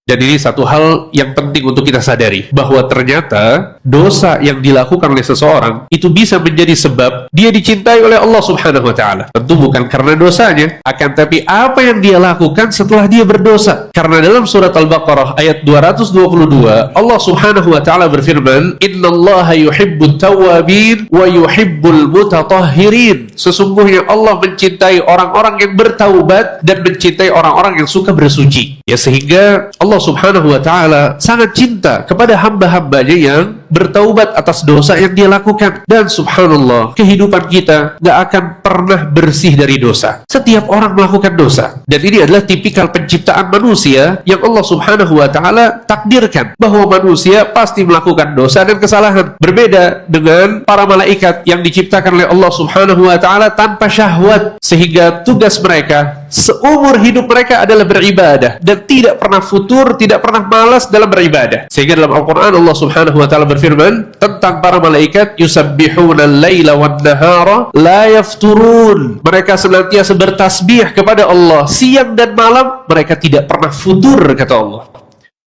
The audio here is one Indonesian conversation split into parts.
Dan ini satu hal yang penting untuk kita sadari, bahwa ternyata dosa yang dilakukan oleh seseorang itu bisa menjadi sebab dia dicintai oleh Allah Subhanahu wa Ta'ala. Tentu bukan karena dosanya, akan tapi apa yang dia lakukan setelah dia berdosa. Karena dalam surat Al-Baqarah ayat 222, Allah Subhanahu wa Ta'ala berfirman, "Innallaha yuhibbut tawwabin wa yuhibbul mutatahhirin." Sesungguhnya Allah mencintai orang-orang yang bertaubat dan mencintai orang-orang yang suka bersuci. Ya, sehingga Allah Subhanahu wa Ta'ala sangat cinta kepada hamba-hambanya yang bertaubat atas dosa yang dia lakukan. Dan subhanallah, kehidupan kita gak akan pernah bersih dari dosa. Setiap orang melakukan dosa. Dan ini adalah tipikal penciptaan manusia yang Allah Subhanahu wa Ta'ala takdirkan, bahwa manusia pasti melakukan dosa dan kesalahan. Berbeda dengan para malaikat yang diciptakan oleh Allah Subhanahu wa Ta'ala tanpa syahwat, sehingga tugas mereka seumur hidup mereka adalah beribadah dan tidak pernah futur, tidak pernah malas dalam beribadah. Sehingga dalam Al-Quran Allah Subhanahu wa Ta'ala berfirman tentang para malaikat, yusabbihuna al-laila wan-nahara la yafturun. Mereka senantiasa bertasbih kepada Allah siang dan malam, mereka tidak pernah futur, kata Allah.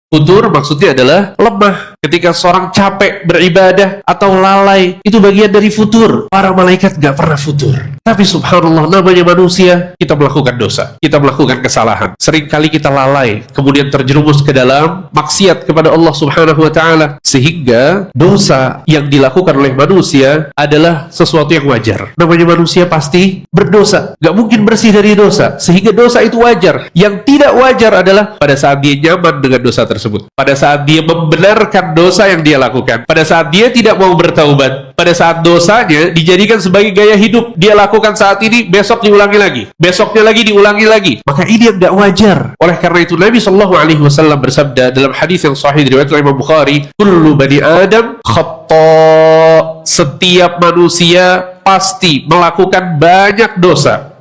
Futur maksudnya adalah lemah. Ketika seorang capek beribadah atau lalai, itu bagian dari futur. Para malaikat gak pernah futur. Tapi subhanallah, namanya manusia, kita melakukan dosa, kita melakukan kesalahan. Seringkali kita lalai, kemudian terjerumus ke dalam maksiat kepada Allah Subhanahu wa Ta'ala. Sehingga dosa yang dilakukan oleh manusia adalah sesuatu yang wajar. Namanya manusia pasti berdosa, gak mungkin bersih dari dosa. Sehingga dosa itu wajar. Yang tidak wajar adalah pada saat dia nyaman dengan dosa tersebut, pada saat dia membenarkan dosa yang dia lakukan, pada saat dia tidak mau bertaubat, pada saat dosanya dijadikan sebagai gaya hidup. Dia lakukan saat ini, besok diulangi lagi, besoknya lagi diulangi lagi. Maka ini yang tidak wajar. Oleh karena itu Nabi SAW bersabda dalam hadis yang sahih diriwayatkan Imam Bukhari, kullu bani Adam khata'. Setiap manusia pasti melakukan banyak dosa.